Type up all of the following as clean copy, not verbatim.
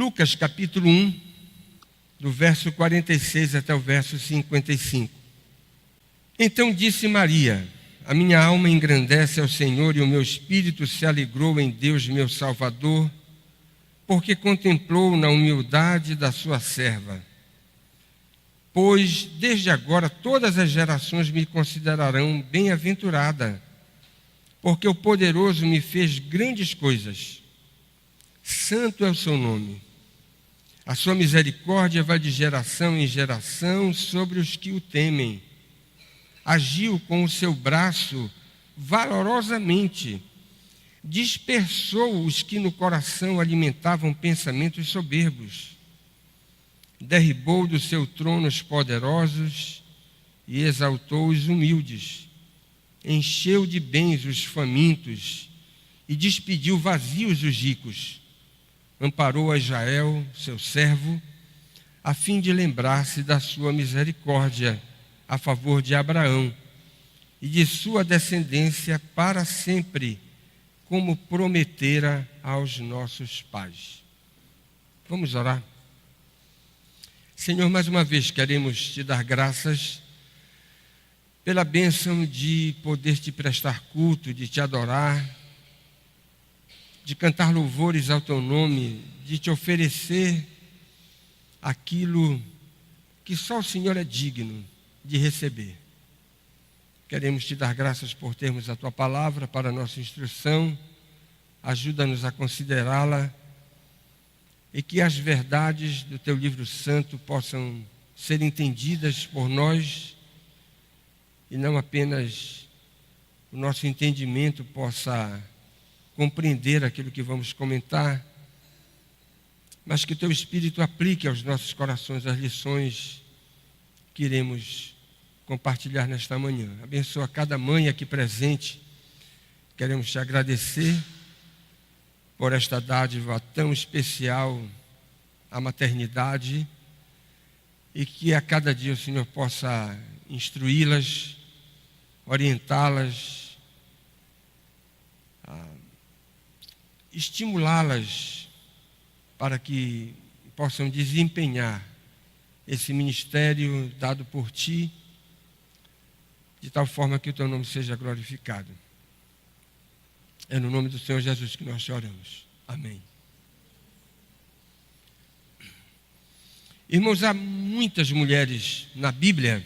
Lucas capítulo 1, do verso 46 até o verso 55. Então disse Maria: a minha alma engrandece ao Senhor e o meu espírito se alegrou em Deus meu Salvador, porque contemplou na humildade da sua serva. Pois desde agora todas as gerações me considerarão bem-aventurada, porque o poderoso me fez grandes coisas. Santo é o seu nome. A sua misericórdia vai de geração em geração sobre os que o temem. Agiu com o seu braço valorosamente, dispersou os que no coração alimentavam pensamentos soberbos. Derribou do seu trono os poderosos e exaltou os humildes. Encheu de bens os famintos e despediu vazios os ricos. Amparou a Israel, seu servo, a fim de lembrar-se da sua misericórdia a favor de Abraão e de sua descendência para sempre, como prometera aos nossos pais. Vamos orar? Senhor, mais uma vez queremos te dar graças pela bênção de poder te prestar culto, de te adorar, de cantar louvores ao teu nome, de te oferecer aquilo que só o Senhor é digno de receber. Queremos te dar graças por termos a tua palavra para a nossa instrução. Ajuda-nos a considerá-la e que as verdades do teu livro santo possam ser entendidas por nós e não apenas o nosso entendimento possa compreender aquilo que vamos comentar, mas que teu Espírito aplique aos nossos corações as lições que iremos compartilhar nesta manhã. Abençoa cada mãe aqui presente. Queremos te agradecer por esta dádiva tão especial, a maternidade, e que a cada dia o Senhor possa instruí-las, orientá-las, estimulá-las para que possam desempenhar esse ministério dado por ti, de tal forma que o teu nome seja glorificado. É no nome do Senhor Jesus que nós te oramos. Amém. Irmãos, há muitas mulheres na Bíblia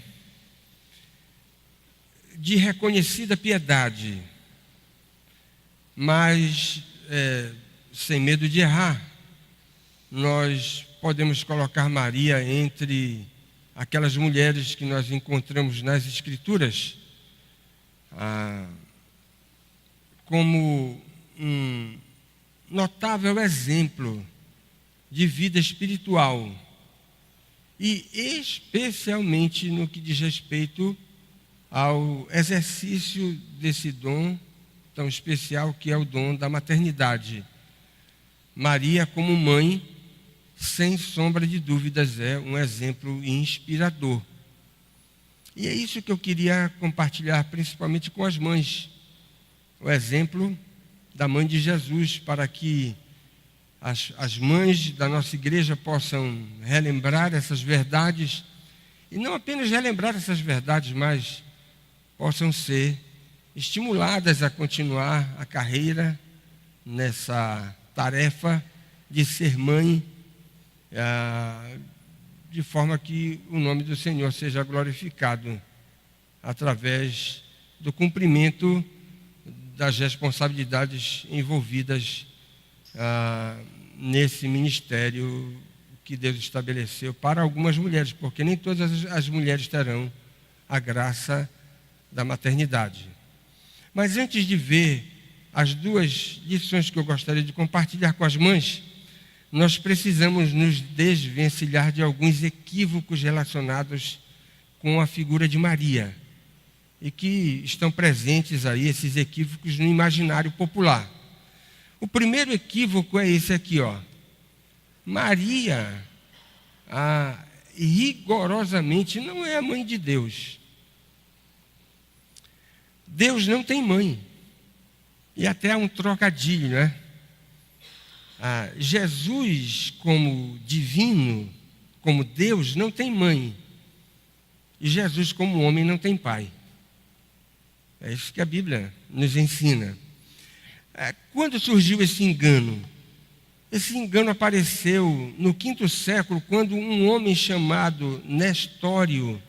de reconhecida piedade, mas sem medo de errar. Nós podemos colocar Maria entre aquelas mulheres que nós encontramos nas Escrituras como um notável exemplo de vida espiritual, e especialmente no que diz respeito ao exercício desse dom tão especial que é o dom da maternidade. Maria, como mãe, sem sombra de dúvidas, é um exemplo inspirador. E é isso que eu queria compartilhar, principalmente com as mães. O exemplo da mãe de Jesus, para que as mães da nossa igreja possam relembrar essas verdades, e não apenas relembrar essas verdades, mas possam ser estimuladas a continuar a carreira nessa tarefa de ser mãe, de forma que o nome do Senhor seja glorificado através do cumprimento das responsabilidades envolvidas nesse ministério que Deus estabeleceu para algumas mulheres, porque nem todas as mulheres terão a graça da maternidade. Mas antes de ver as duas lições que eu gostaria de compartilhar com as mães, nós precisamos nos desvencilhar de alguns equívocos relacionados com a figura de Maria, e que estão presentes aí, esses equívocos, no imaginário popular. O primeiro equívoco é esse aqui, ó. Maria, rigorosamente, não é a mãe de Deus. Deus não tem mãe. E até há um trocadilho, né? Jesus, como divino, como Deus, não tem mãe. E Jesus, como homem, não tem pai. É isso que a Bíblia nos ensina. Quando surgiu esse engano? Esse engano apareceu no 5º século, quando um homem chamado Nestório,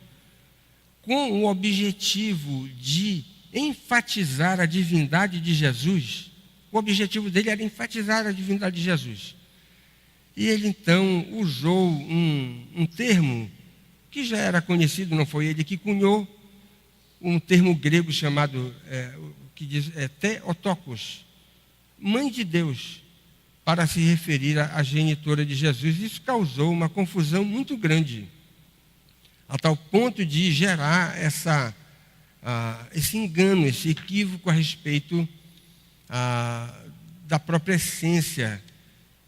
com o objetivo de enfatizar a divindade de Jesus, o objetivo dele era enfatizar a divindade de Jesus. E ele então usou um termo que já era conhecido, não foi ele que cunhou, um termo grego chamado, que diz Theotokos, mãe de Deus, para se referir à genitora de Jesus. Isso causou uma confusão muito grande, a tal ponto de gerar esse engano, esse equívoco a respeito da própria essência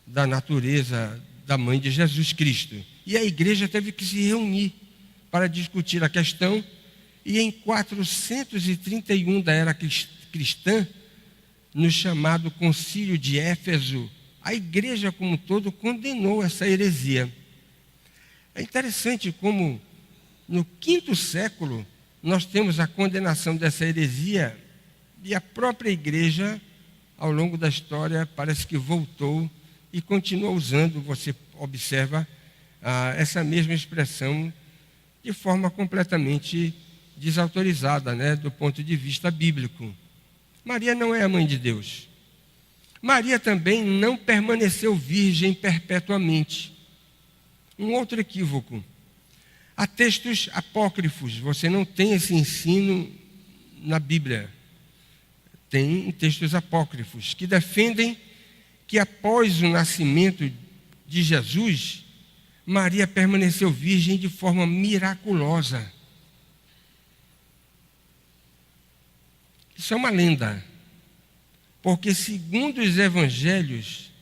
da natureza da mãe de Jesus Cristo. E a igreja teve que se reunir para discutir a questão, e em 431 da era cristã, no chamado Concílio de Éfeso, a igreja como um todo condenou essa heresia. É interessante como no 5º século nós temos a condenação dessa heresia, e a própria igreja, ao longo da história, parece que voltou e continua usando, você observa, essa mesma expressão de forma completamente desautorizada, né, do ponto de vista bíblico. Maria não é a mãe de Deus. Maria também não permaneceu virgem perpetuamente. Um outro equívoco. Há textos apócrifos, você não tem esse ensino na Bíblia. Tem textos apócrifos que defendem que após o nascimento de Jesus, Maria permaneceu virgem de forma miraculosa. Isso é uma lenda, porque segundo os evangelhos,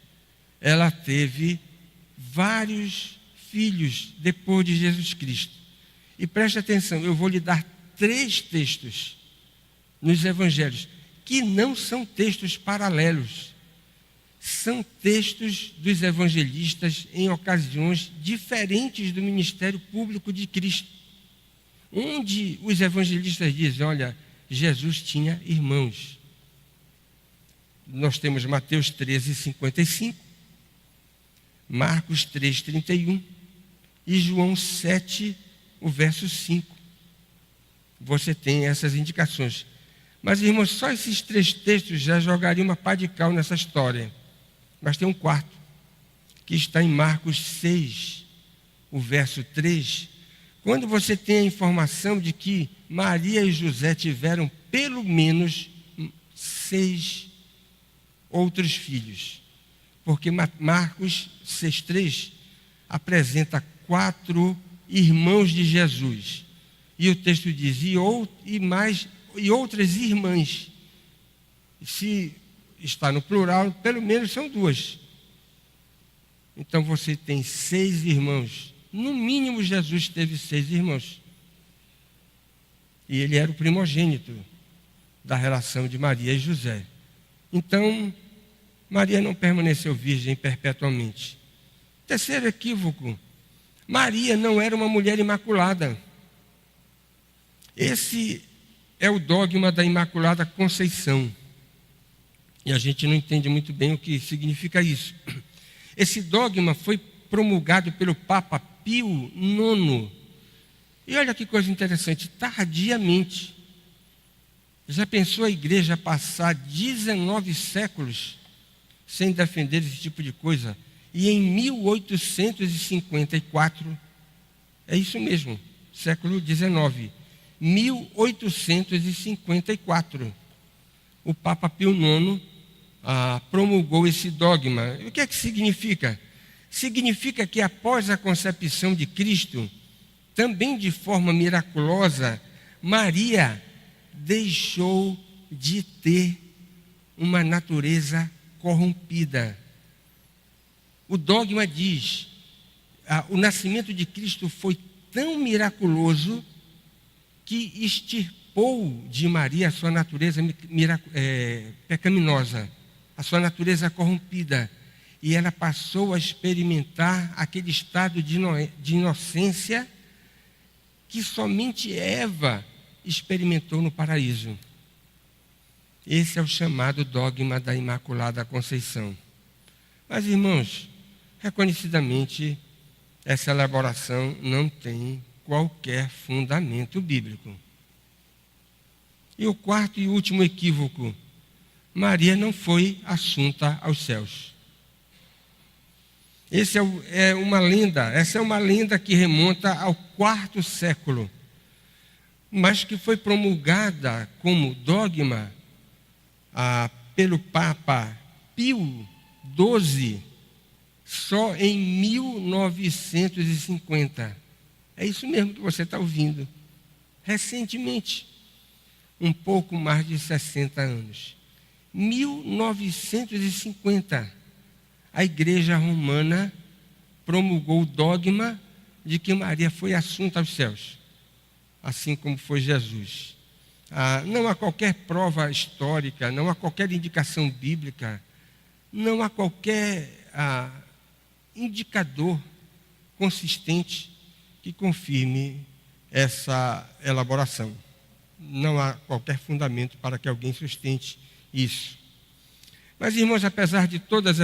ela teve vários filhos depois de Jesus Cristo. E preste atenção, eu vou lhe dar 3 textos nos evangelhos, que não são textos paralelos. São textos dos evangelistas em ocasiões diferentes do ministério público de Cristo, onde os evangelistas dizem, olha, Jesus tinha irmãos. Nós temos Mateus 13:55, Marcos 3:31 e João 7, o verso 5. Você tem essas indicações. Mas, irmãos, só esses 3 textos já jogariam uma pá de cal nessa história. Mas tem um 4, que está em Marcos 6, o verso 3, quando você tem a informação de que Maria e José tiveram pelo menos 6 outros filhos. Porque Marcos 6,3 apresenta 4 irmãos de Jesus. E o texto diz, e outras irmãs. Se está no plural, pelo menos são 2. Então você tem 6 irmãos. No mínimo Jesus teve 6 irmãos. E ele era o primogênito da relação de Maria e José. Então, Maria não permaneceu virgem perpetuamente. Terceiro equívoco, Maria não era uma mulher imaculada. Esse é o dogma da Imaculada Conceição. E a gente não entende muito bem o que significa isso. Esse dogma foi promulgado pelo Papa Pio IX. E olha que coisa interessante, tardiamente. Já pensou a igreja passar 19 séculos sem defender esse tipo de coisa? E em 1854, é isso mesmo, século XIX, 1854, o Papa Pio IX promulgou esse dogma. E o que é que significa? Significa que após a concepção de Cristo, também de forma miraculosa, Maria deixou de ter uma natureza corrompida. O dogma diz, o nascimento de Cristo foi tão miraculoso que extirpou de Maria a sua natureza pecaminosa, a sua natureza corrompida. e ela passou a experimentar aquele estado de inocência que somente Eva experimentou no paraíso. Esse é o chamado dogma da Imaculada Conceição. Mas, irmãos, reconhecidamente, essa elaboração não tem qualquer fundamento bíblico. E o quarto e último equívoco: Maria não foi assunta aos céus. Essa é uma lenda que remonta ao IV século, mas que foi promulgada como dogma pelo Papa Pio XII só em 1950. É isso mesmo que você está ouvindo. Recentemente, um pouco mais de 60 anos. 1950, a Igreja Romana promulgou o dogma de que Maria foi assunta aos céus, assim como foi Jesus. Não há qualquer prova histórica, não há qualquer indicação bíblica, não há qualquer indicador consistente que confirme essa elaboração. Não há qualquer fundamento para que alguém sustente isso. Mas, irmãos, apesar de todos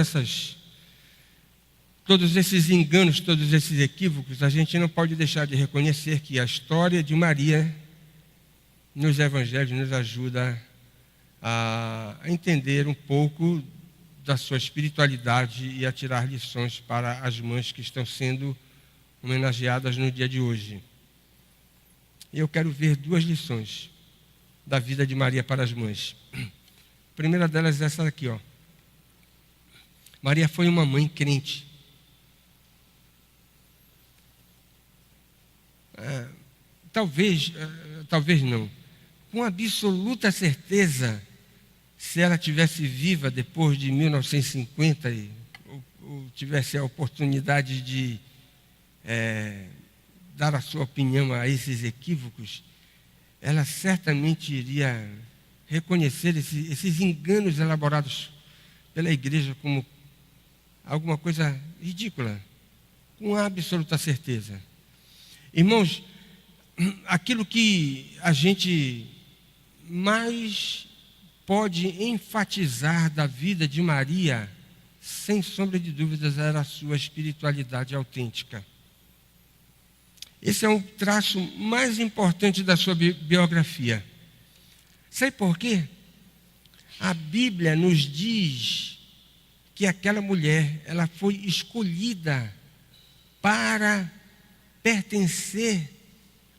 esses enganos, todos esses equívocos, a gente não pode deixar de reconhecer que a história de Maria nos evangelhos nos ajuda a entender um pouco da sua espiritualidade e a tirar lições para as mães que estão sendo homenageadas no dia de hoje. Eu quero ver 2 lições da vida de Maria para as mães. A primeira delas é essa aqui, ó. Maria foi uma mãe crente. Talvez não. Com absoluta certeza, se ela tivesse viva depois de 1950 ou tivesse a oportunidade de dar a sua opinião a esses equívocos, ela certamente iria reconhecer esses enganos elaborados pela igreja como alguma coisa ridícula, com absoluta certeza. Irmãos, aquilo que a gente mais pode enfatizar da vida de Maria, sem sombra de dúvidas, era a sua espiritualidade autêntica. Esse é o traço mais importante da sua biografia. Sabe por quê? A Bíblia nos diz que aquela mulher, ela foi escolhida para pertencer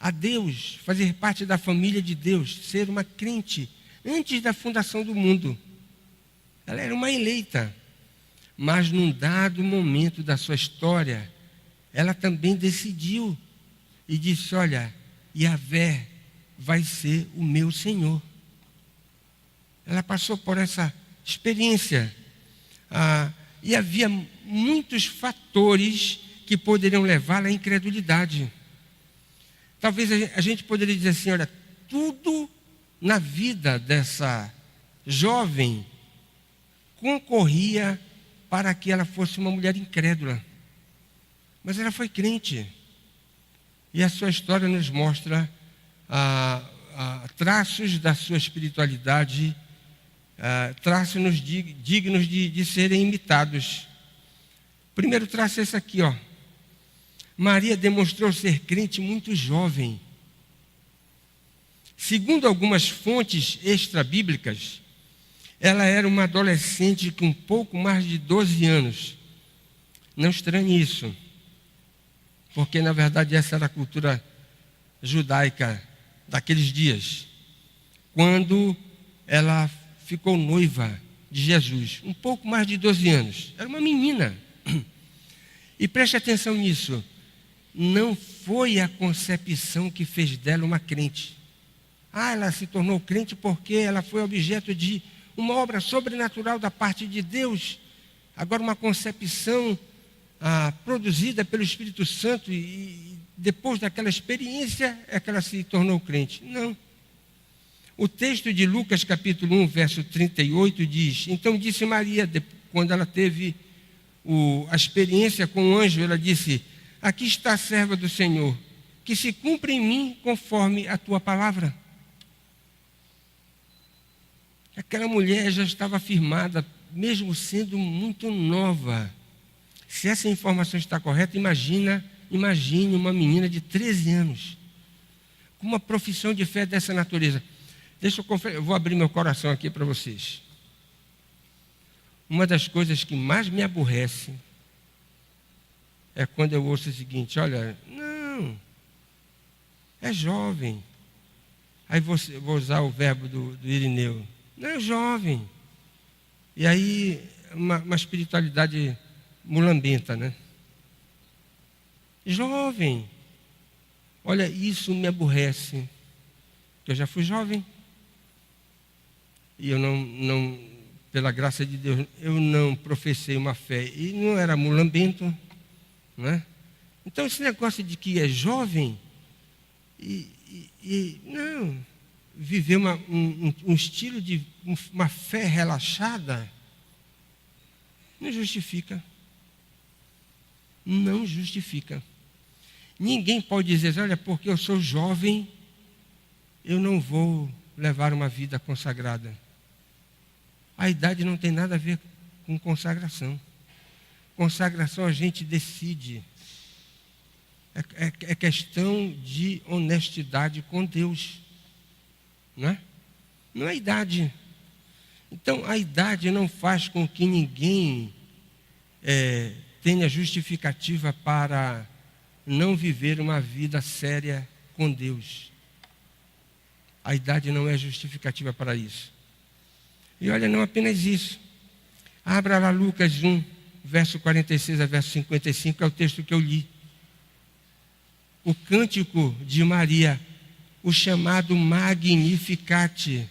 a Deus, fazer parte da família de Deus, ser uma crente, antes da fundação do mundo. Ela era uma eleita, mas num dado momento da sua história, ela também decidiu e disse: olha, Yahvé vai ser o meu Senhor. Ela passou por essa experiência. E havia muitos fatores que poderiam levá-la à incredulidade. Talvez a gente poderia dizer assim: olha, tudo na vida dessa jovem concorria para que ela fosse uma mulher incrédula. Mas ela foi crente. E a sua história nos mostra traços da sua espiritualidade, traços dignos de serem imitados. O primeiro traço é esse aqui, ó. Maria demonstrou ser crente muito jovem. Segundo algumas fontes extrabíblicas, ela era uma adolescente com um pouco mais de 12 anos. Não estranhe isso, porque na verdade essa era a cultura judaica daqueles dias, quando ela ficou noiva de Jesus, um pouco mais de 12 anos. Era uma menina. E preste atenção nisso. Não foi a concepção que fez dela uma crente. Ela se tornou crente porque ela foi objeto de uma obra sobrenatural da parte de Deus. Agora, uma concepção produzida pelo Espírito Santo e depois daquela experiência é que ela se tornou crente. Não. O texto de Lucas capítulo 1, verso 38 diz: então disse Maria, quando ela teve a experiência com o anjo, ela disse: aqui está a serva do Senhor, que se cumpra em mim conforme a tua palavra. Aquela mulher já estava firmada, mesmo sendo muito nova. Se essa informação está correta, imagine uma menina de 13 anos, com uma profissão de fé dessa natureza. Eu vou abrir meu coração aqui para vocês. Uma das coisas que mais me aborrece é quando eu ouço o seguinte: olha, não, é jovem. Aí vou usar o verbo do Irineu. Não, é jovem. E aí, uma espiritualidade mulambenta, né? Jovem. Olha, isso me aborrece. Eu já fui jovem. E eu não, pela graça de Deus, eu não professei uma fé. E não era mulambento, né? Então, esse negócio de que é jovem não, viver um estilo de uma fé relaxada, não justifica. Não justifica. Ninguém pode dizer: olha, porque eu sou jovem, eu não vou levar uma vida consagrada. A idade não tem nada a ver com consagração. Consagração a gente decide. É questão de honestidade com Deus. Não é? Não é idade. Então, a idade não faz com que ninguém tenha justificativa para não viver uma vida séria com Deus. A idade não é justificativa para isso. E olha, não apenas isso. Abra lá Lucas 1, verso 46 a verso 55, é o texto que eu li. O cântico de Maria, o chamado Magnificat,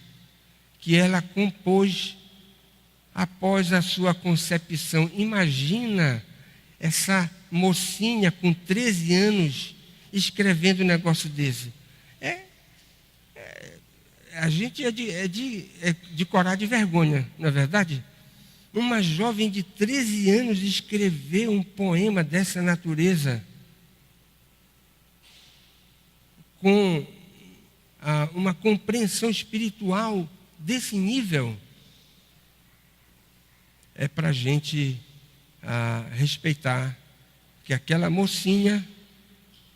que ela compôs após a sua concepção. Imagina essa mocinha com 13 anos escrevendo um negócio desse. A gente é de corar de vergonha, não é verdade? Uma jovem de 13 anos escrever um poema dessa natureza, com uma compreensão espiritual desse nível, é para a gente respeitar que aquela mocinha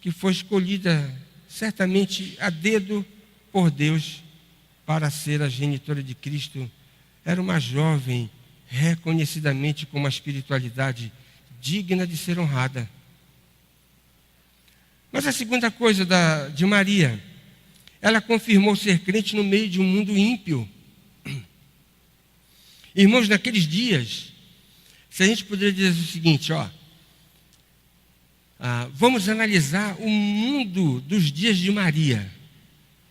que foi escolhida certamente a dedo por Deus para ser a genitora de Cristo, era uma jovem reconhecidamente com uma espiritualidade digna de ser honrada. Mas a segunda coisa de Maria, ela confirmou ser crente no meio de um mundo ímpio. Irmãos, naqueles dias, se a gente poderia dizer o seguinte, vamos analisar o mundo dos dias de Maria.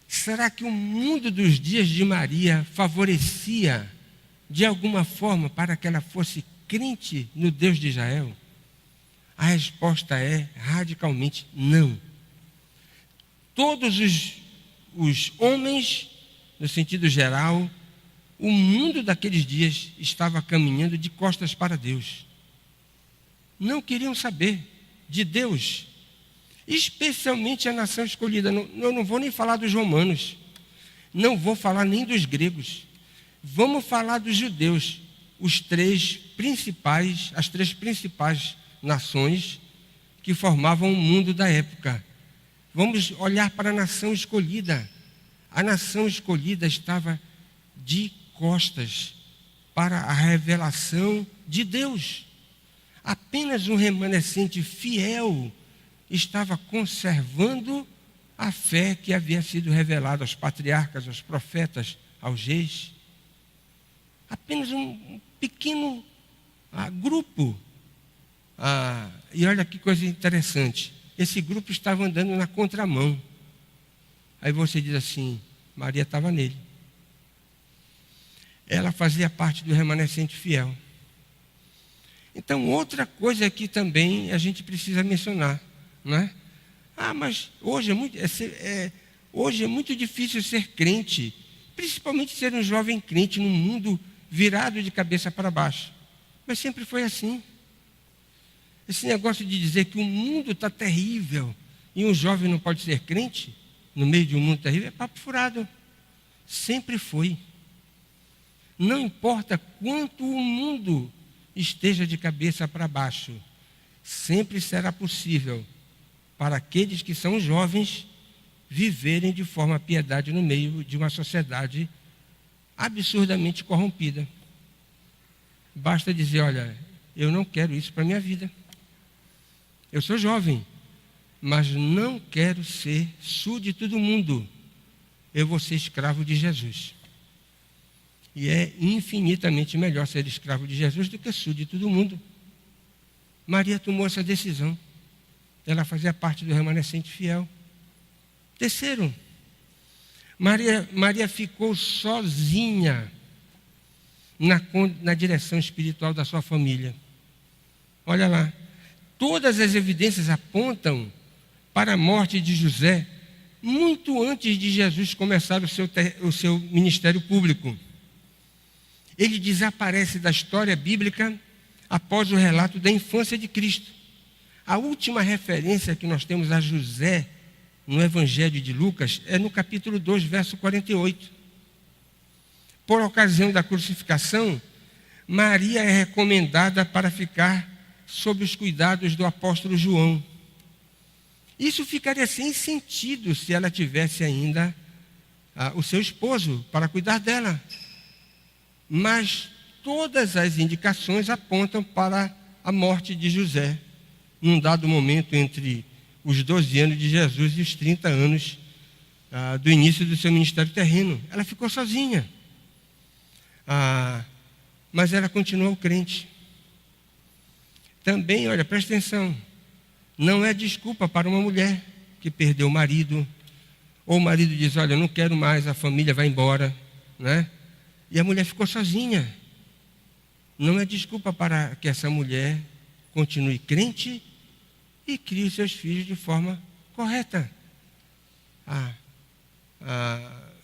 Será que o mundo dos dias de Maria favorecia de alguma forma para que ela fosse crente no Deus de Israel? A resposta é radicalmente não. Todos os homens, no sentido geral, o mundo daqueles dias estava caminhando de costas para Deus. Não queriam saber de Deus, especialmente a nação escolhida. Eu não vou nem falar dos romanos, não vou falar nem dos gregos. Vamos falar dos judeus, as três principais nações que formavam o mundo da época. Vamos olhar para a nação escolhida. A nação escolhida estava de costas para a revelação de Deus. Apenas um remanescente fiel estava conservando a fé que havia sido revelada aos patriarcas, aos profetas, aos reis. Apenas um pequeno grupo. E olha que coisa interessante. Esse grupo estava andando na contramão. Aí você diz assim, Maria estava nele. Ela fazia parte do remanescente fiel. Então, outra coisa que também a gente precisa mencionar, não é? Mas hoje é muito difícil ser crente, principalmente ser um jovem crente num mundo virado de cabeça para baixo. Mas sempre foi assim. Esse negócio de dizer que o mundo está terrível e um jovem não pode ser crente no meio de um mundo terrível é papo furado. Sempre foi. Não importa quanto o mundo esteja de cabeça para baixo, sempre será possível para aqueles que são jovens viverem de forma piedade no meio de uma sociedade absurdamente corrompida. Basta dizer, olha, eu não quero isso para a minha vida. Eu sou jovem, mas não quero ser súdito do mundo. Eu vou ser escravo de Jesus. E é infinitamente melhor ser escravo de Jesus do que súdito do mundo. Maria tomou essa decisão. Ela fazia parte do remanescente fiel. Terceiro, Maria ficou sozinha na direção espiritual da sua família. Olha lá, todas as evidências apontam para a morte de José muito antes de Jesus começar o seu ministério público. Ele desaparece da história bíblica após o relato da infância de Cristo. A última referência que nós temos a José no Evangelho de Lucas é no capítulo 2, verso 48. Por ocasião da crucificação, Maria é recomendada para ficar sob os cuidados do apóstolo João. Isso ficaria sem sentido se ela tivesse ainda o seu esposo para cuidar dela. Mas todas as indicações apontam para a morte de José, num dado momento entre os 12 anos de Jesus e os 30 anos do início do seu ministério terreno. Ela ficou sozinha. Mas ela continuou crente. Também, olha, presta atenção, não é desculpa para uma mulher que perdeu o marido, ou o marido diz, olha, eu não quero mais, a família vai embora, né? E a mulher ficou sozinha. Não é desculpa para que essa mulher continue crente e crie os seus filhos de forma correta,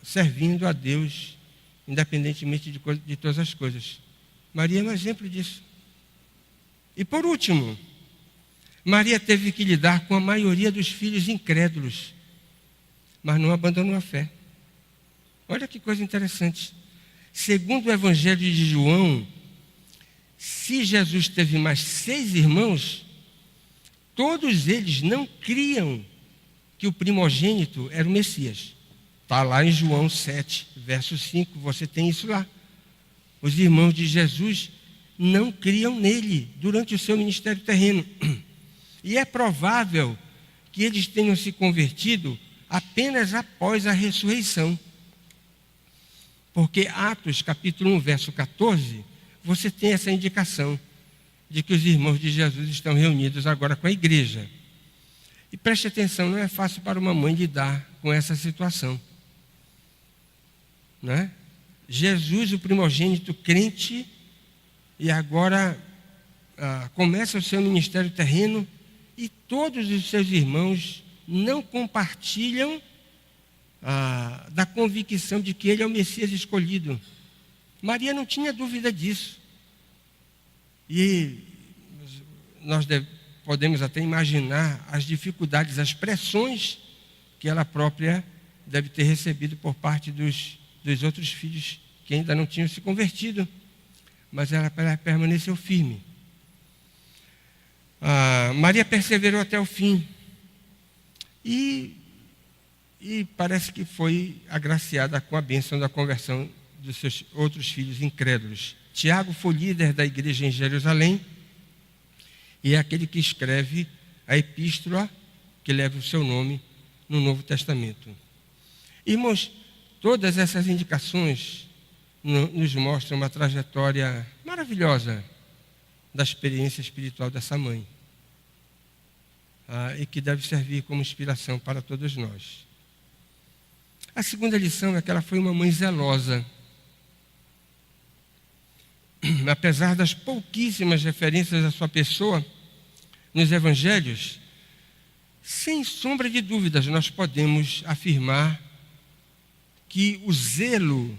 servindo a Deus, independentemente de todas as coisas. Maria é um exemplo disso. E por último, Maria teve que lidar com a maioria dos filhos incrédulos, mas não abandonou a fé. Olha que coisa interessante. Segundo o Evangelho de João, se Jesus teve mais 6 irmãos, todos eles não criam que o primogênito era o Messias. Está lá em João 7, verso 5, você tem isso lá. Os irmãos de Jesus não criam nele durante o seu ministério terreno. E é provável que eles tenham se convertido apenas após a ressurreição. Porque Atos, capítulo 1, verso 14, você tem essa indicação de que os irmãos de Jesus estão reunidos agora com a igreja. E preste atenção, não é fácil para uma mãe lidar com essa situação. Né? Jesus, o primogênito crente, e agora começa o seu ministério terreno e todos os seus irmãos não compartilham da convicção de que ele é o Messias escolhido. Maria não tinha dúvida disso. E nós podemos até imaginar as dificuldades, as pressões que ela própria deve ter recebido por parte dos outros filhos que ainda não tinham se convertido. Mas ela permaneceu firme. Maria perseverou até o fim. E parece que foi agraciada com a bênção da conversão dos seus outros filhos incrédulos. Tiago foi líder da igreja em Jerusalém e é aquele que escreve a epístola que leva o seu nome no Novo Testamento. Irmãos, todas essas indicações nos mostram uma trajetória maravilhosa da experiência espiritual dessa mãe, e que deve servir como inspiração para todos nós. A segunda lição é que ela foi uma mãe zelosa. Apesar das pouquíssimas referências à sua pessoa nos evangelhos, sem sombra de dúvidas, nós podemos afirmar que o zelo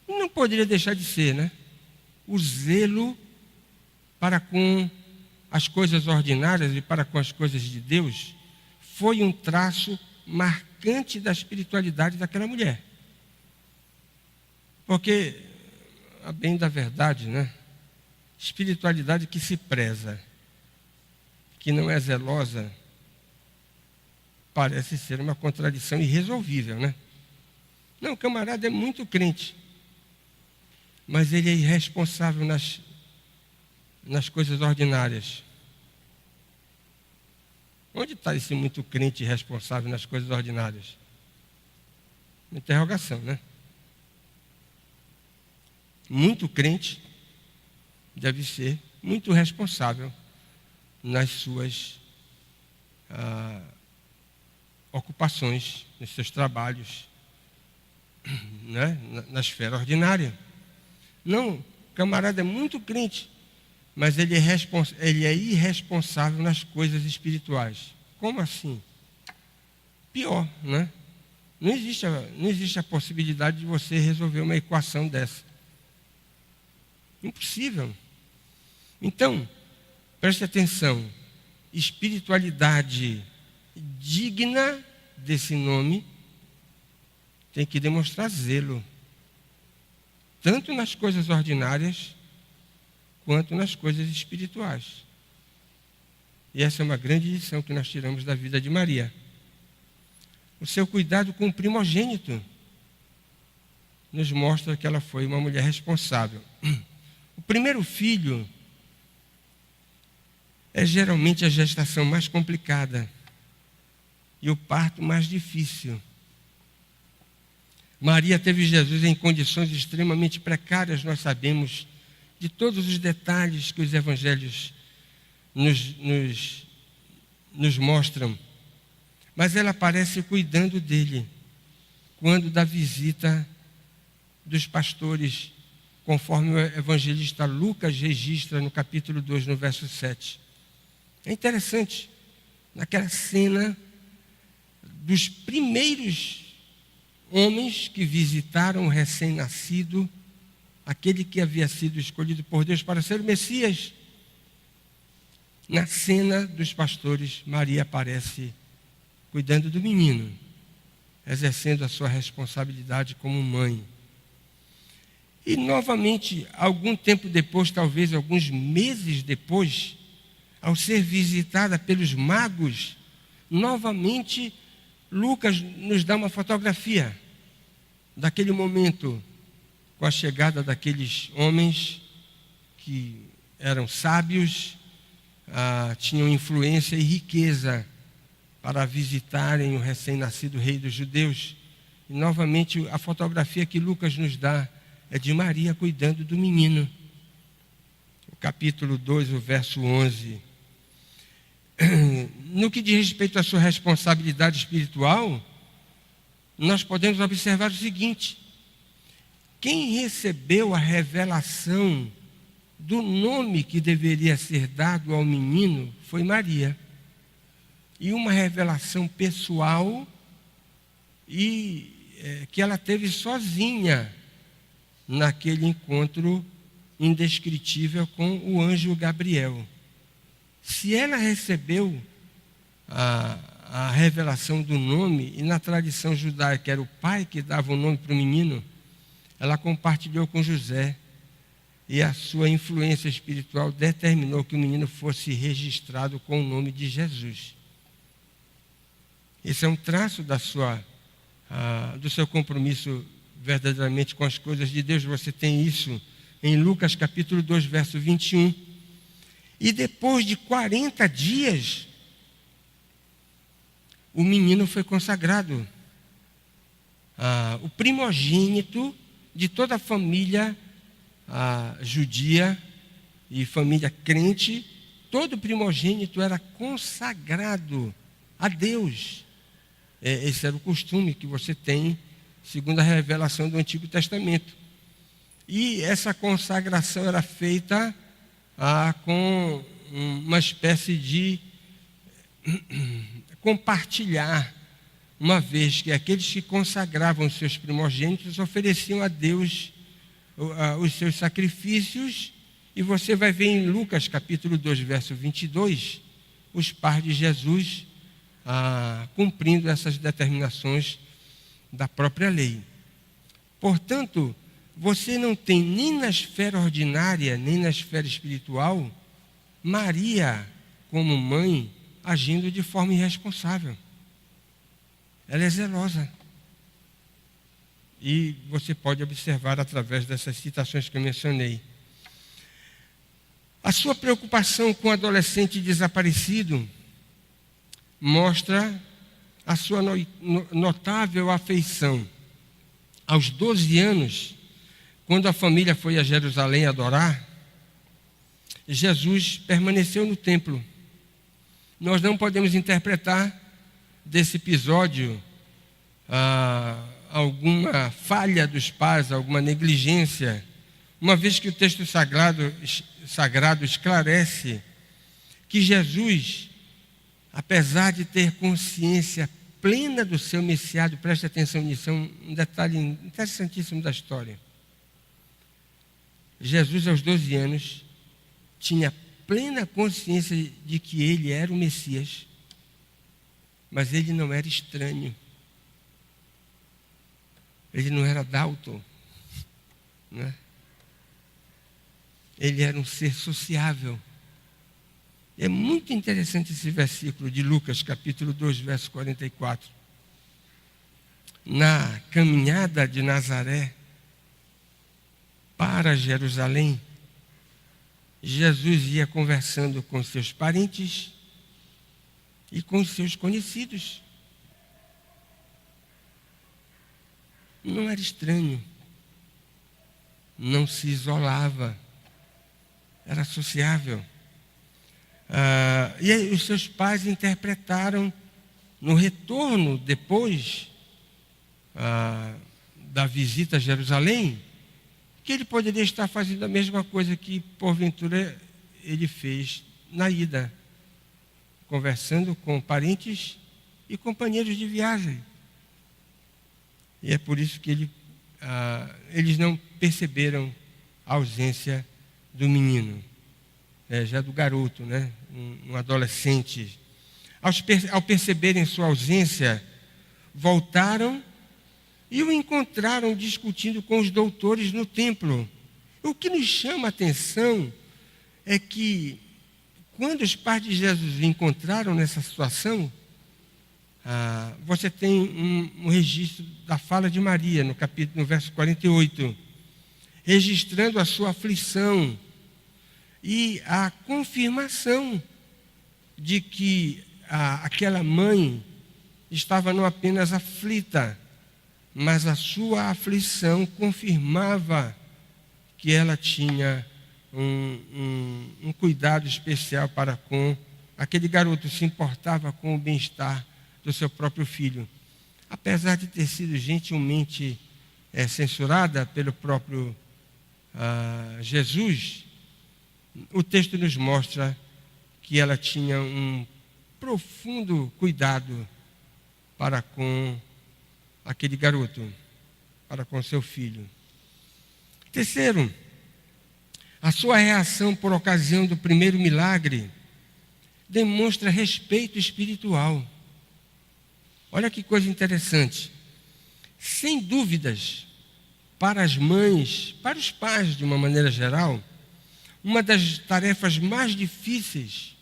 não poderia deixar de ser, né? O zelo para com as coisas ordinárias e para com as coisas de Deus foi um traço marcante da espiritualidade daquela mulher. Porque, a bem da verdade, né? Espiritualidade que se preza, que não é zelosa, parece ser uma contradição irresolvível, né? Não, o camarada é muito crente, mas ele é irresponsável nas coisas ordinárias. Onde está esse muito crente irresponsável nas coisas ordinárias? Uma interrogação, né? Muito crente deve ser muito responsável nas suas ocupações, nos seus trabalhos, né? Na esfera ordinária. Não, o camarada é muito crente, mas ele é irresponsável nas coisas espirituais. Como assim? Pior, né? Não existe a possibilidade de você resolver uma equação dessa. Impossível. Então, preste atenção. Espiritualidade digna desse nome tem que demonstrar zelo, tanto nas coisas ordinárias quanto nas coisas espirituais. E essa é uma grande lição que nós tiramos da vida de Maria. O seu cuidado com o primogênito nos mostra que ela foi uma mulher responsável. O primeiro filho é geralmente a gestação mais complicada e o parto mais difícil. Maria teve Jesus em condições extremamente precárias, nós sabemos de todos os detalhes que os evangelhos nos mostram. Mas ela aparece cuidando dele, quando da visita dos pastores, conforme o evangelista Lucas registra no capítulo 2, no verso 7. É interessante, naquela cena dos primeiros homens que visitaram o recém-nascido, aquele que havia sido escolhido por Deus para ser o Messias. Na cena dos pastores, Maria aparece cuidando do menino, exercendo a sua responsabilidade como mãe. E novamente, algum tempo depois, talvez alguns meses depois, ao ser visitada pelos magos, novamente Lucas nos dá uma fotografia daquele momento, com a chegada daqueles homens que eram sábios, tinham influência e riqueza para visitarem o recém-nascido rei dos judeus. E novamente a fotografia que Lucas nos dá é de Maria cuidando do menino. O capítulo 2, o verso 11. No que diz respeito à sua responsabilidade espiritual, nós podemos observar o seguinte: quem recebeu a revelação do nome que deveria ser dado ao menino foi Maria. E uma revelação pessoal que ela teve sozinha naquele encontro indescritível com o anjo Gabriel. Se ela recebeu a revelação do nome, e na tradição judaica era o pai que dava o nome para o menino, ela compartilhou com José, e a sua influência espiritual determinou que o menino fosse registrado com o nome de Jesus. Esse é um traço do seu compromisso verdadeiramente com as coisas de Deus. Você tem isso em Lucas capítulo 2, verso 21. E depois de 40 dias, o menino foi consagrado. O primogênito de toda a família judia e família crente, todo primogênito era consagrado a Deus. Esse era o costume que você tem, segundo a revelação do Antigo Testamento. E essa consagração era feita com uma espécie de compartilhar, uma vez que aqueles que consagravam os seus primogênitos ofereciam a Deus os seus sacrifícios E você vai ver em Lucas capítulo 2, verso 22, os pais de Jesus cumprindo essas determinações da própria lei. Portanto, você não tem nem na esfera ordinária, nem na esfera espiritual, Maria, como mãe, agindo de forma irresponsável. Ela é zelosa. E você pode observar através dessas citações que eu mencionei. A sua preocupação com o adolescente desaparecido mostra a sua notável afeição. Aos 12 anos, quando a família foi a Jerusalém adorar, Jesus permaneceu no templo. Nós não podemos interpretar desse episódio alguma falha dos pais, alguma negligência, uma vez que o texto sagrado esclarece que Jesus, apesar de ter consciência plena do seu messiado, preste atenção nisso, é um detalhe interessantíssimo da história. Jesus, aos 12 anos, tinha plena consciência de que ele era o Messias, mas ele não era estranho. Ele não era Dalton, né? Ele era um ser sociável. É muito interessante esse versículo de Lucas, capítulo 2, verso 44. Na caminhada de Nazaré para Jerusalém, Jesus ia conversando com seus parentes e com seus conhecidos. Não era estranho, não se isolava, era sociável. E aí, os seus pais interpretaram, no retorno depois da visita a Jerusalém, que ele poderia estar fazendo a mesma coisa que, porventura, ele fez na ida, conversando com parentes e companheiros de viagem. E é por isso que eles não perceberam a ausência do menino, já do garoto, né? Um adolescente. Ao perceberem sua ausência, voltaram e o encontraram discutindo com os doutores no templo. O que nos chama a atenção é que, quando os pais de Jesus o encontraram nessa situação, você tem um registro da fala de Maria, no verso 48, registrando a sua aflição e a confirmação de que aquela mãe estava não apenas aflita, mas a sua aflição confirmava que ela tinha um cuidado especial para com aquele garoto, se importava com o bem-estar do seu próprio filho. Apesar de ter sido gentilmente censurada pelo próprio Jesus, o texto nos mostra que ela tinha um profundo cuidado para com aquele garoto, para com seu filho. Terceiro, a sua reação por ocasião do primeiro milagre demonstra respeito espiritual. Olha que coisa interessante. Sem dúvidas, para as mães, para os pais de uma maneira geral, uma das tarefas mais difíceis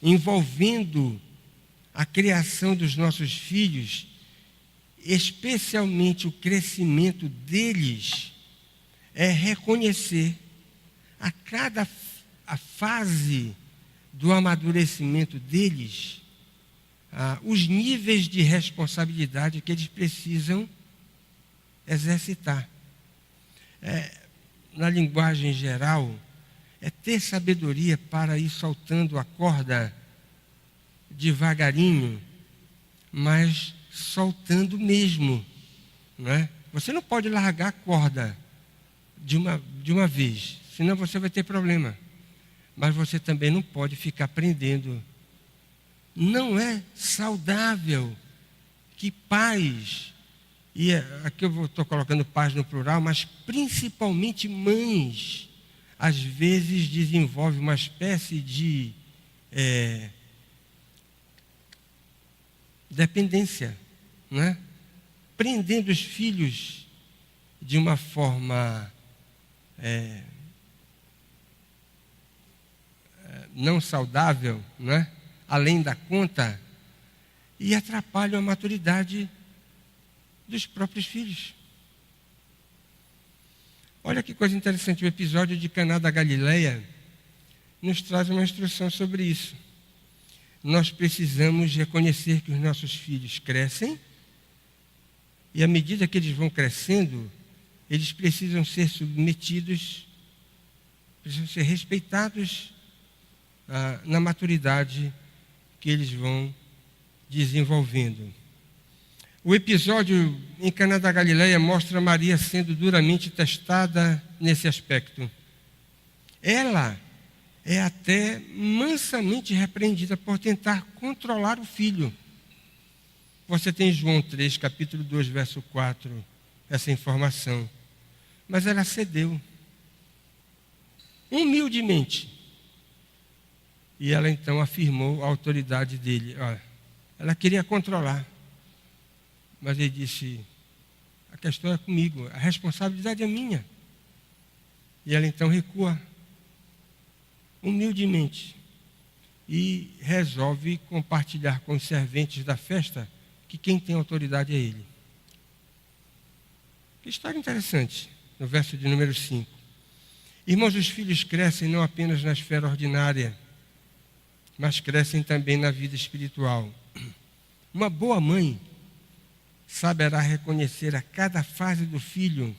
envolvendo a criação dos nossos filhos, especialmente o crescimento deles, é reconhecer a cada fase do amadurecimento deles os níveis de responsabilidade que eles precisam exercitar. Na linguagem geral, é ter sabedoria para ir soltando a corda devagarinho, mas soltando mesmo, não é? Você não pode largar a corda de uma vez, senão você vai ter problema. Mas você também não pode ficar prendendo. Não é saudável que pais, e aqui eu estou colocando pais no plural, mas principalmente mães, às vezes desenvolve uma espécie de dependência, né? Prendendo os filhos de uma forma não saudável, né? Além da conta, e atrapalham a maturidade dos próprios filhos. Olha que coisa interessante, o episódio de Caná da Galileia nos traz uma instrução sobre isso. Nós precisamos reconhecer que os nossos filhos crescem, e à medida que eles vão crescendo, eles precisam ser submetidos, precisam ser respeitados na maturidade que eles vão desenvolvendo. O episódio em Caná da Galileia mostra Maria sendo duramente testada nesse aspecto. Ela é até mansamente repreendida por tentar controlar o filho. Você tem João 3, capítulo 2, verso 4, essa informação. Mas ela cedeu, humildemente. E ela então afirmou a autoridade dele. Ela queria controlar. Mas ele disse, a questão é comigo, a responsabilidade é minha. E ela então recua, humildemente, e resolve compartilhar com os serventes da festa que quem tem autoridade é ele. Que história interessante, no verso de número 5. Irmãos, os filhos crescem não apenas na esfera ordinária, mas crescem também na vida espiritual. Uma boa mãe saberá reconhecer a cada fase do filho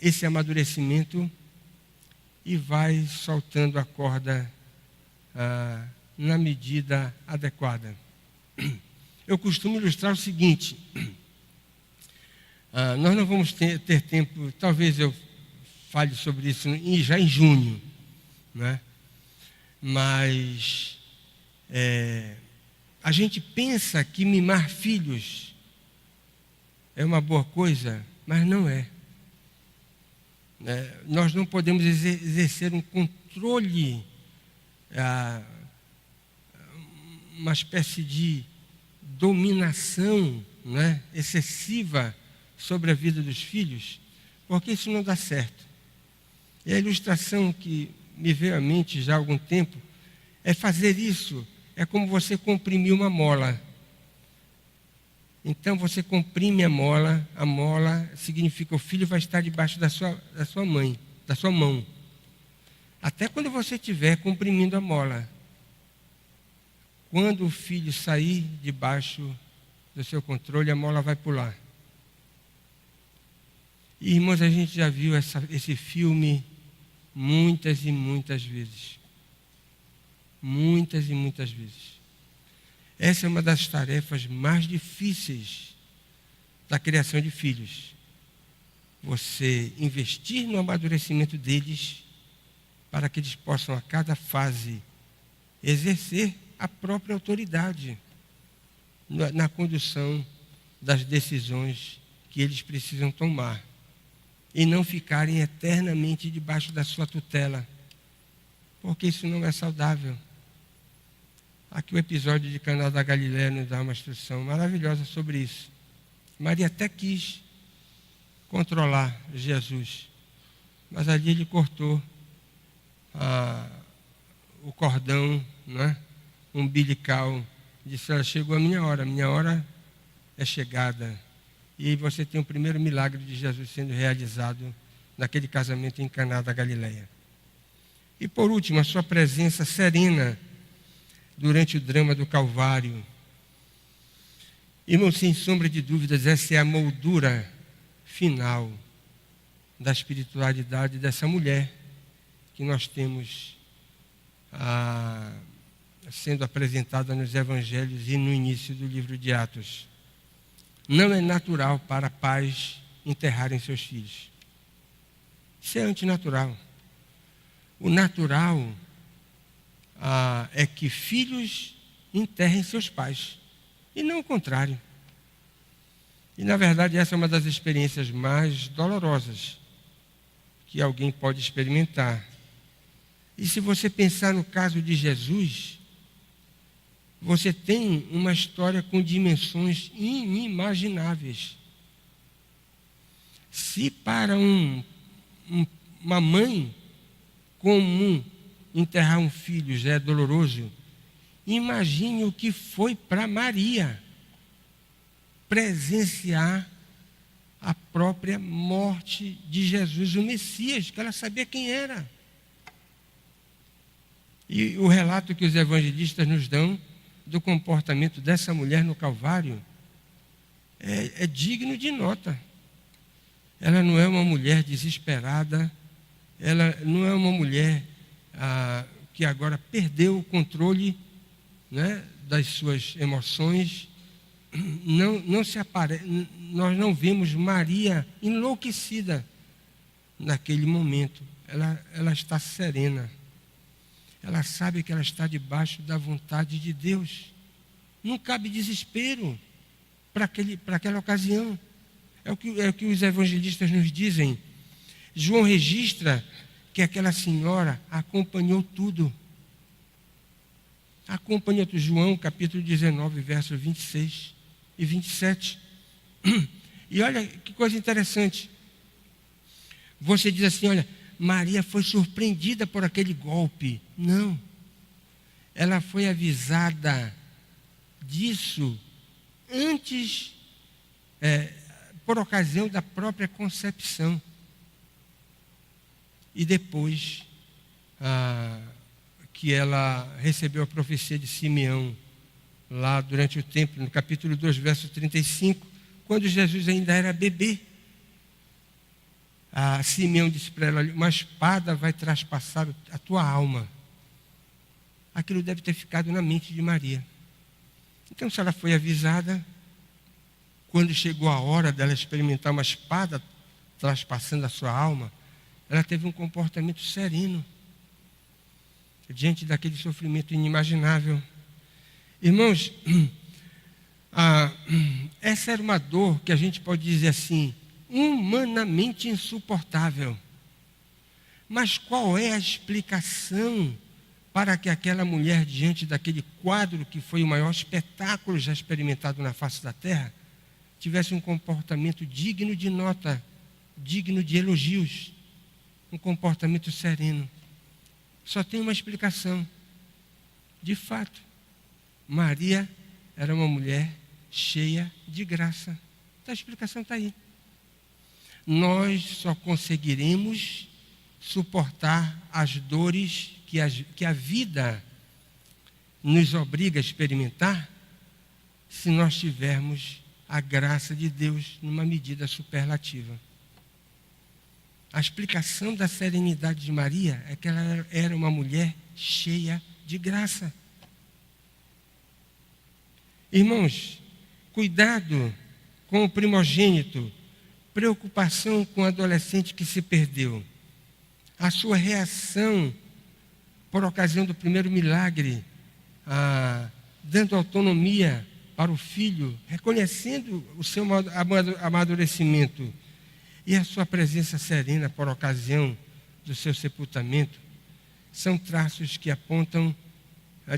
esse amadurecimento e vai soltando a corda na medida adequada. Eu costumo ilustrar o seguinte, nós não vamos ter tempo, talvez eu fale sobre isso já em junho, né? Mas a gente pensa que mimar filhos é uma boa coisa, mas não é. Nós não podemos exercer um controle, uma espécie de dominação, né, excessiva sobre a vida dos filhos, porque isso não dá certo. E a ilustração que me veio à mente já há algum tempo é fazer isso. É como você comprimir uma mola. Então você comprime a mola significa que o filho vai estar debaixo da sua mão. Até quando você estiver comprimindo a mola. Quando o filho sair debaixo do seu controle, a mola vai pular. E, irmãos, a gente já viu esse filme muitas e muitas vezes. Muitas e muitas vezes. Essa é uma das tarefas mais difíceis da criação de filhos. Você investir no amadurecimento deles para que eles possam, a cada fase, exercer a própria autoridade na condução das decisões que eles precisam tomar e não ficarem eternamente debaixo da sua tutela, porque isso não é saudável. Aqui o episódio de Caná da Galileia nos dá uma instrução maravilhosa sobre isso. Maria até quis controlar Jesus, mas ali ele cortou o cordão, né, umbilical. Disse, chegou a minha hora é chegada. E você tem o primeiro milagre de Jesus sendo realizado naquele casamento em Caná da Galileia. E por último, a sua presença serena durante o drama do Calvário. Irmão, sem sombra de dúvidas, essa é a moldura final da espiritualidade dessa mulher que nós temos sendo apresentada nos evangelhos e no início do livro de Atos. Não é natural para pais enterrarem seus filhos. Isso é antinatural. O natural é que filhos enterrem seus pais, e não o contrário. E, na verdade, essa é uma das experiências mais dolorosas que alguém pode experimentar. E se você pensar no caso de Jesus, você tem uma história com dimensões inimagináveis. Se para uma mãe comum enterrar um filho já é doloroso, imagine o que foi para Maria presenciar a própria morte de Jesus, o Messias, que ela sabia quem era. E o relato que os evangelistas nos dão do comportamento dessa mulher no Calvário é digno de nota. Ela não é uma mulher desesperada, ela não é uma mulher que agora perdeu o controle, né, das suas emoções. Nós não vemos Maria enlouquecida naquele momento. Ela está serena. Ela sabe que ela está debaixo da vontade de Deus. Não cabe desespero para aquela ocasião. É o que os evangelistas nos dizem. João registra que aquela senhora acompanhou tudo. Acompanhou tudo. João, capítulo 19, versos 26 e 27. E olha que coisa interessante. Você diz assim, olha, Maria foi surpreendida por aquele golpe. Não. Ela foi avisada disso antes, por ocasião da própria concepção. E depois que ela recebeu a profecia de Simeão, lá durante o templo, no capítulo 2, verso 35, quando Jesus ainda era bebê. Simeão disse para ela, uma espada vai traspassar a tua alma. Aquilo deve ter ficado na mente de Maria. Então, se ela foi avisada, quando chegou a hora dela experimentar uma espada traspassando a sua alma, ela teve um comportamento sereno, diante daquele sofrimento inimaginável. Irmãos, essa era uma dor que a gente pode dizer assim, humanamente insuportável. Mas qual é a explicação para que aquela mulher, diante daquele quadro que foi o maior espetáculo já experimentado na face da terra, tivesse um comportamento digno de nota, digno de elogios, um comportamento sereno? Só tem uma explicação. De fato, Maria era uma mulher cheia de graça. Então a explicação está aí. Nós só conseguiremos suportar as dores que a vida nos obriga a experimentar se nós tivermos a graça de Deus numa medida superlativa. A explicação da serenidade de Maria é que ela era uma mulher cheia de graça. Irmãos, cuidado com o primogênito, preocupação com o adolescente que se perdeu. A sua reação por ocasião do primeiro milagre, dando autonomia para o filho, reconhecendo o seu amadurecimento, e a sua presença serena por ocasião do seu sepultamento, são traços que apontam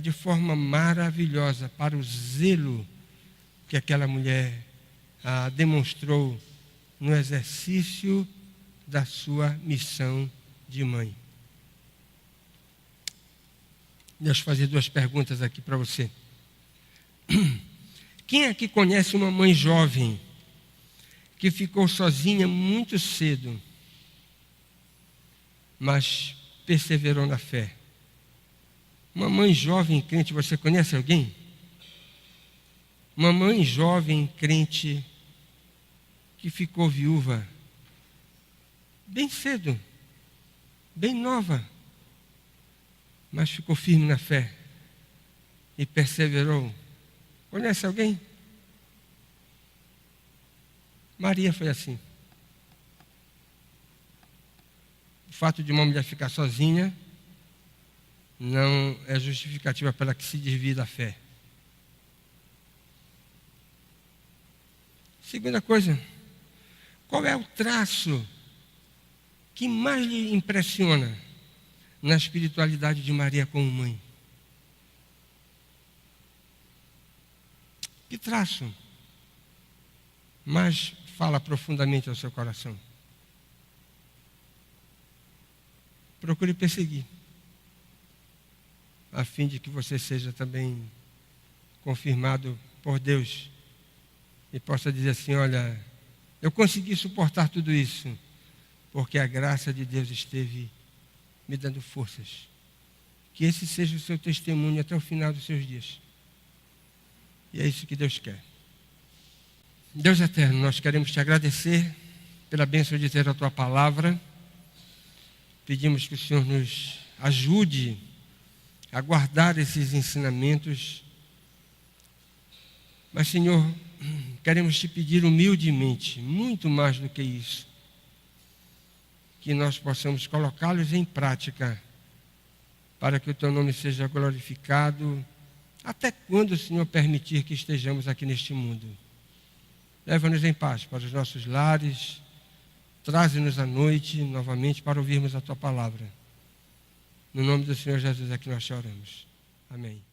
de forma maravilhosa para o zelo que aquela mulher demonstrou no exercício da sua missão de mãe. Deixa eu fazer duas perguntas aqui para você. Quem aqui conhece uma mãe jovem que ficou sozinha muito cedo, mas perseverou na fé? Uma mãe jovem crente, você conhece alguém? Uma mãe jovem crente que ficou viúva bem cedo, bem nova, mas ficou firme na fé e perseverou. Conhece alguém? Maria foi assim. O fato de uma mulher ficar sozinha não é justificativa para que se desvie da fé. Segunda coisa, qual é o traço que mais lhe impressiona na espiritualidade de Maria como mãe? Que traço mais fala profundamente ao seu coração? Procure perseguir, a fim de que você seja também confirmado por Deus e possa dizer assim: olha, eu consegui suportar tudo isso porque a graça de Deus esteve me dando forças. Que esse seja o seu testemunho até o final dos seus dias. E é isso que Deus quer. Deus eterno, nós queremos te agradecer pela bênção de ter a tua palavra. Pedimos que o Senhor nos ajude a guardar esses ensinamentos. Mas, Senhor, queremos te pedir humildemente, muito mais do que isso, que nós possamos colocá-los em prática, para que o teu nome seja glorificado, até quando o Senhor permitir que estejamos aqui neste mundo. Leva-nos em paz para os nossos lares, traze-nos à noite novamente para ouvirmos a tua palavra. No nome do Senhor Jesus é que nós te oramos. Amém.